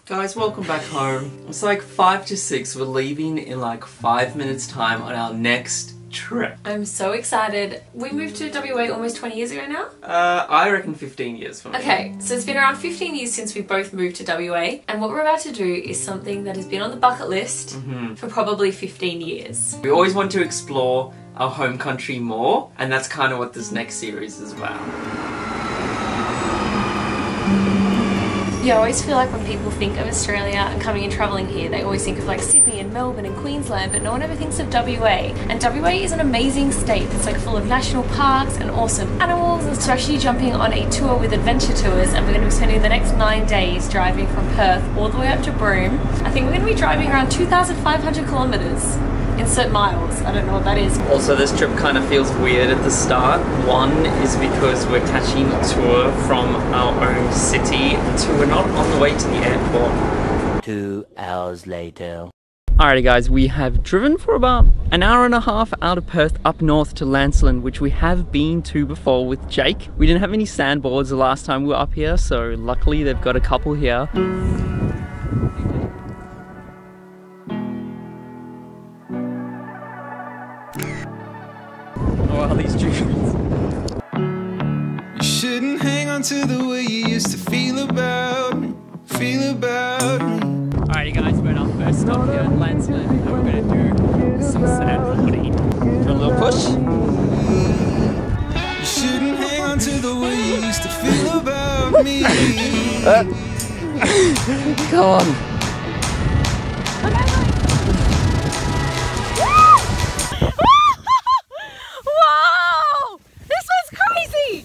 Guys, welcome back home. It's like 5 to 6. We're leaving in like 5 minutes time on our next trip. I'm so excited. We moved to WA almost 20 years ago now? I reckon 15 years for me. Okay, so it's been around 15 years since we both moved to WA, and what we're about to do is something that has been on the bucket list for probably 15 years. We always want to explore our home country more, and that's kind of what this next series is about. Yeah, I always feel like when people think of Australia and coming and travelling here, they always think of like Sydney and Melbourne and Queensland, but no one ever thinks of WA. And WA is an amazing state. It's like full of national parks and awesome animals. So we're actually jumping on a tour with Adventure Tours, and we're going to be spending the next 9 days driving from Perth all the way up to Broome. I think we're going to be driving around 2,500 kilometres. Insert miles. I don't know what that is. Also, this trip kind of feels weird at the start. One is because we're catching a tour from our own city, so we're not on the way to the airport. 2 hours later. Alrighty guys, we have driven for about an hour and a half out of Perth up north to Lancelin, which we have been to before with Jake. We didn't have any sandboards the last time we were up here, so luckily they've got a couple here. Oh wow, these trees. You shouldn't hang on to the way you used to feel about me. Alrighty guys, we're at our first stop here in Lancelin, and we're going to do some sandboarding. Do you want a little push? You shouldn't hang on to the way you used to feel about me. Come on. Wow! This one's crazy!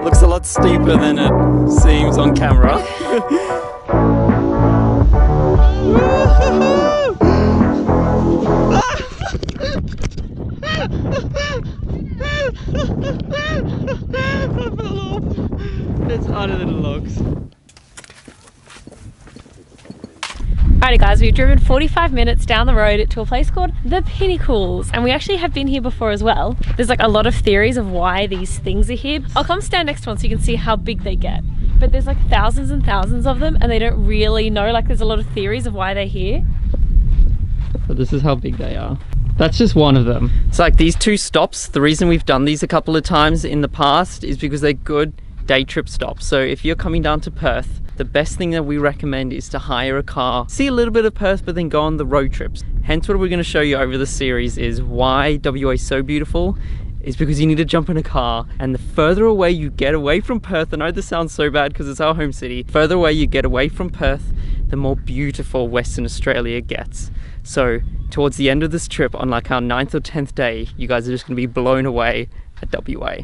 Looks a lot steeper than it seems on camera. It's harder than it looks. Alrighty guys, we've driven 45 minutes down the road to a place called the Pinnacles, and we actually have been here before as well. There's like a lot of theories of why these things are here. I'll come stand next to one so you can see how big they get. But there's like thousands and thousands of them, and they don't really know, like there's a lot of theories of why they're here. So this is how big they are. That's just one of them. It's like these two stops, the reason we've done these a couple of times in the past is because they're good day trip stops. So if you're coming down to Perth, the best thing that we recommend is to hire a car, see a little bit of Perth, but then go on the road trips. Hence what we're going to show you over the series is why WA is so beautiful, is because you need to jump in a car, and the further away you get away from Perth, I know this sounds so bad because it's our home city, further away you get away from Perth, the more beautiful Western Australia gets. So towards the end of this trip, on like our 9th or 10th day, you guys are just going to be blown away at WA.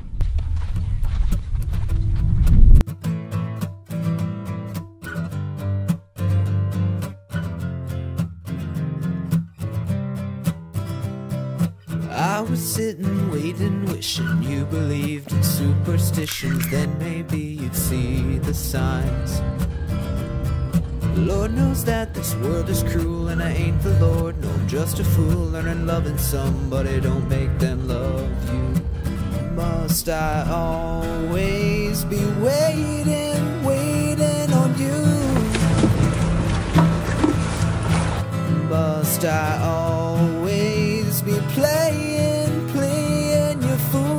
I was sitting, waiting, wishing you believed in superstitions. Then maybe you'd see the signs. Lord knows that this world is cruel, and I ain't the Lord. No, I'm just a fool, learning loving somebody don't make them love you. Must I always be waiting, waiting on you? Must I always be playing, playing your fool?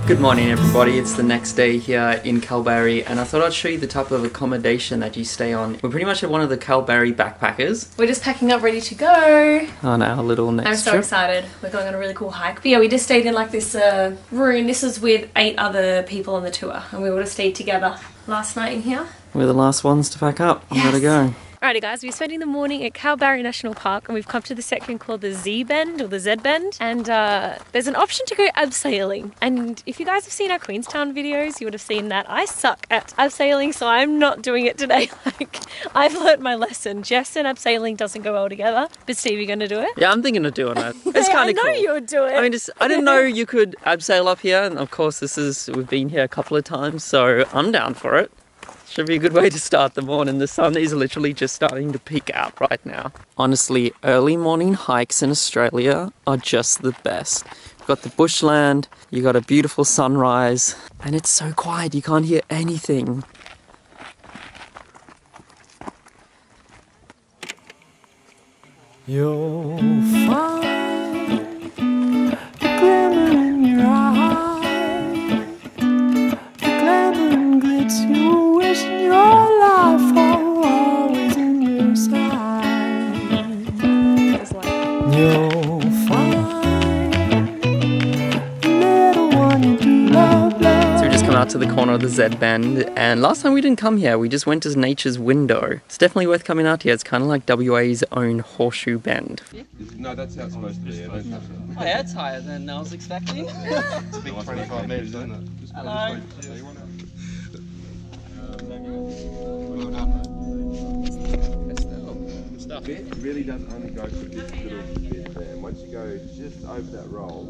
Good morning everybody, it's the next day here in Kalbarri, and I thought I'd show you the type of accommodation that you stay on. We're pretty much at one of the Kalbarri backpackers. We're just packing up ready to go. On our little next I'm so trip. excited. We're going on a really cool hike. But yeah, we just stayed in like this room. This was with 8 other people on the tour, and we would have stayed together last night in here. We're the last ones to pack up. We Yes. gotta go. Alrighty guys, we're spending the morning at Kalbarri National Park and we've come to the section called the Z Bend or the Z Bend, and there's an option to go abseiling. And if you guys have seen our Queenstown videos, you would have seen that I suck at abseiling, so I'm not doing it today. Like, I've learnt my lesson. Jess and abseiling doesn't go well together. But Steve, you gonna do it? Yeah, I'm thinking of doing it. It's kind of cool. I know you would do it. I mean, I didn't know you could abseil up here, and of course we've been here a couple of times, so I'm down for it. Should be a good way to start the morning. The sun is literally just starting to peek out right now. Honestly, early morning hikes in Australia are just the best. You've got the bushland, you got a beautiful sunrise, and it's so quiet, you can't hear anything. You'll find the glimmer in your eye, the glamour and glitz you wish your life were always in your side. You'll find the little one you do love. So we just come out to the corner of the Z Bend, and last time we didn't come here, we just went to nature's window. It's definitely worth coming out here. It's kind of like WA's own horseshoe bend. No, that's how it's supposed to be. Oh yeah, it's higher than I was expecting. It's a big 25 metres, isn't it? Hello. It really does only go for this little bit there. And once you go just over that roll,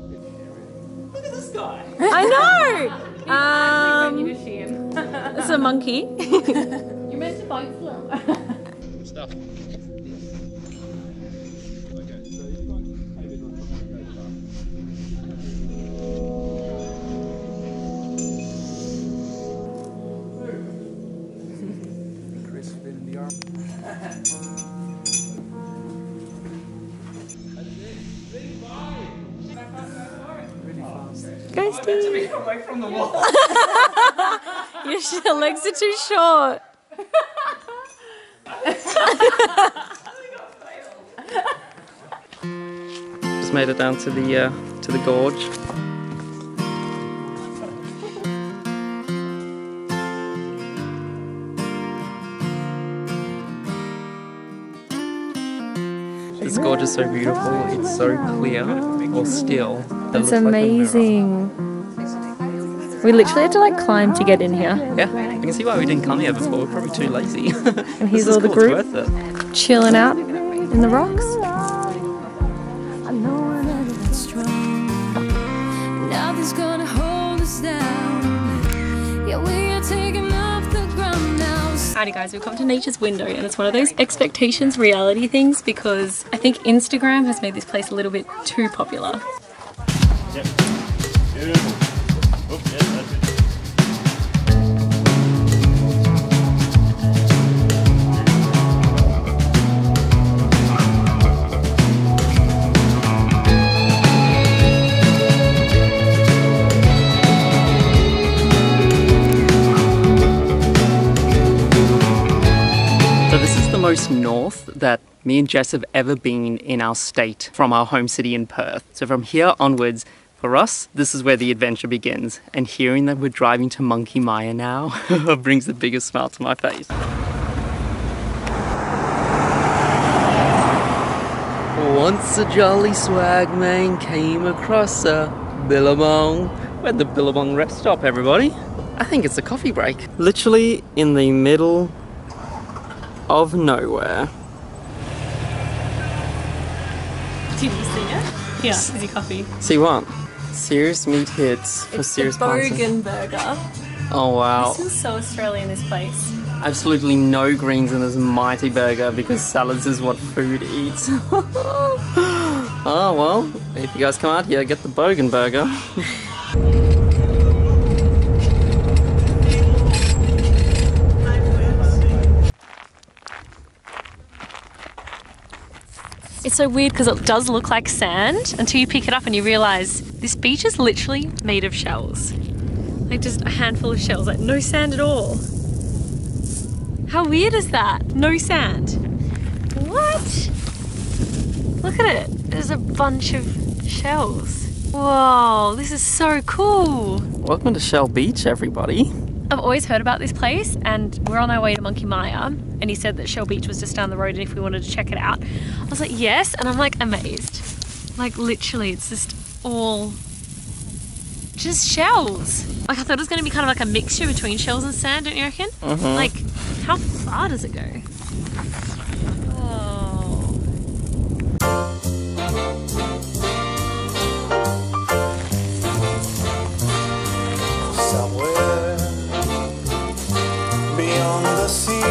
Look at this guy. I know! It's a monkey. You're meant to bite slow. Stuff. Go, Steve. Away from the wall. Your legs are too short. Just made it down to the gorge. This gorge is so beautiful. It's so clear, or still. It's amazing. We literally had to like climb to get in here. Yeah, I can see why we didn't come here before. We're probably too lazy. And here's all the group It's worth it. chilling out in the rocks. Nothing's gonna hold us down. Yeah, we are taking off the ground now. Alrighty guys, we've come to nature's window and it's one of those expectations reality things because I think Instagram has made this place a little bit too popular. Yep. Beautiful. Oh, yeah, that's it. So this is the most north that me and Jess have ever been in our state from our home city in Perth. So from here onwards, for us, this is where the adventure begins. And hearing that we're driving to Monkey Mia now brings the biggest smile to my face. Once a jolly swagman came across a billabong. Where'd the billabong rest stop, everybody? I think it's a coffee break. Literally in the middle of nowhere. Did you see it? Yeah, easy coffee. See what? Serious meat hits for It's serious the prices. Bogan burger. Oh wow. This is so Australian, this place. Absolutely no greens in this mighty burger because salads is what food eats. Oh well, if you guys come out here, get the Bogan burger. It's so weird because it does look like sand until you pick it up and you realise this beach is literally made of shells. Like just a handful of shells, like no sand at all. How weird is that? No sand. What? Look at it. There's a bunch of shells. Whoa, this is so cool. Welcome to Shell Beach, everybody. I've always heard about this place, and we're on our way to Monkey Mia, and he said that Shell Beach was just down the road and if we wanted to check it out. I was like, yes, and I'm like amazed. Like literally, it's just all just shells. Like I thought it was going to be kind of like a mixture between shells and sand, don't you reckon? Like, how far does it go? Oh. Somewhere beyond the sea.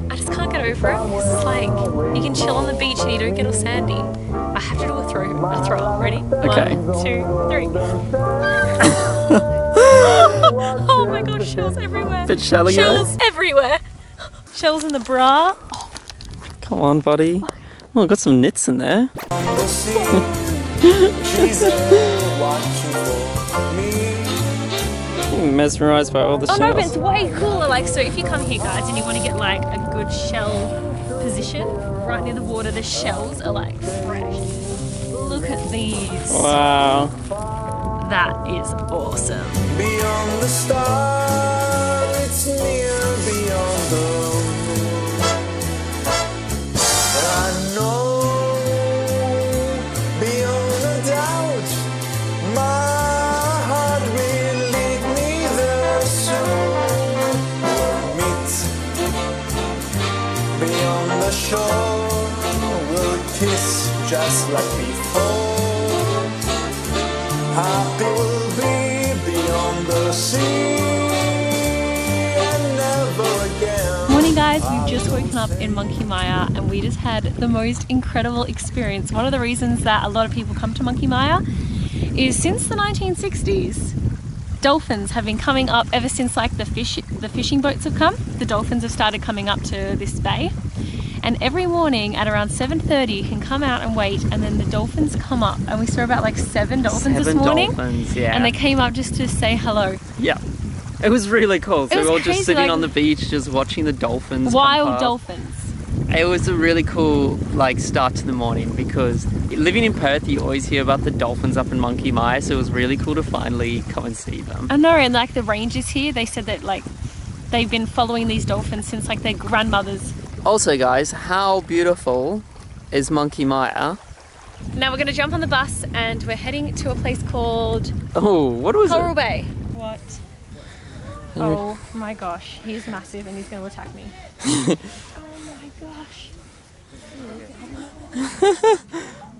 I just can't get over it. It's like you can chill on the beach and you don't get all sandy. I have to do a throw up. Ready? Okay. 1, 2, 3. Oh my god, shells everywhere. Bit shelly. Shells everywhere. Shells in the bra. Oh. Come on, buddy. Oh, got some nits in there. Mesmerized by all the shells. Oh no, but it's way cooler. Like, so if you come here, guys, and you want to get like a good shell position right near the water, the shells are like fresh. Look at these. Wow. That is awesome. Beyond the star, it's near beyond the moon. I know beyond a doubt, my heart will lead me there soon. We'll meet beyond the shore, we'll kiss just like before. Happy will be beyond the sea and never again. Morning guys, we've just woken up in Monkey Mia and we just had the most incredible experience. One of the reasons that a lot of people come to Monkey Mia is since the 1960s, dolphins have been coming up ever since like the fishing boats have come. The dolphins have started coming up to this bay. And every morning at around 7:30 you can come out and wait, and then the dolphins come up, and we saw about like 7 dolphins this morning. 7 dolphins, yeah. And they came up just to say hello. Yeah. It was really cool. So we were all just sitting like, on the beach just watching the dolphins. Wild dolphins. It was a really cool like start to the morning, because living in Perth you always hear about the dolphins up in Monkey Mia, so it was really cool to finally come and see them. I know, and like the rangers here, they said that like they've been following these dolphins since like their grandmothers. Also guys, how beautiful is Monkey Mia? Now we're going to jump on the bus and we're heading to a place called... Oh, what was Kalbarri it? Bay. What? Oh my gosh, he's massive and he's going to attack me. Oh my gosh.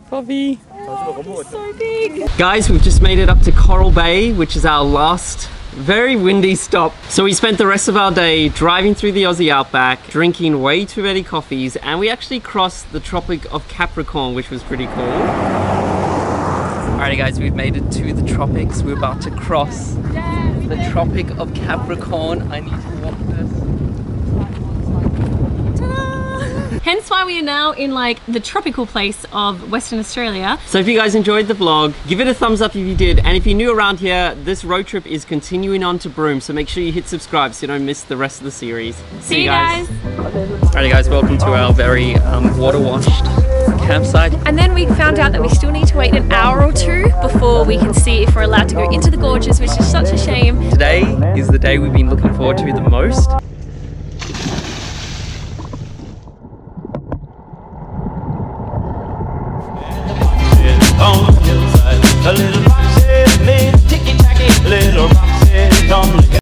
Bobby. Oh, he's so big. Guys, we've just made it up to Kalbarri Bay, which is our last very windy stop. So we spent the rest of our day driving through the Aussie outback, drinking way too many coffees, and we actually crossed the Tropic of Capricorn, which was pretty cool. Alrighty guys, we've made it to the tropics. We're about to cross the Tropic of Capricorn. I need to walk this. Hence why we are now in like the tropical place of Western Australia. So if you guys enjoyed the vlog, give it a thumbs up if you did. And if you're new around here, this road trip is continuing on to Broome. So make sure you hit subscribe so you don't miss the rest of the series. See you guys. Alrighty guys, welcome to our very water-washed campsite. And then we found out that we still need to wait an hour or 2 before we can see if we're allowed to go into the gorges, which is such a shame. Today is the day we've been looking forward to the most. On the hillside, a little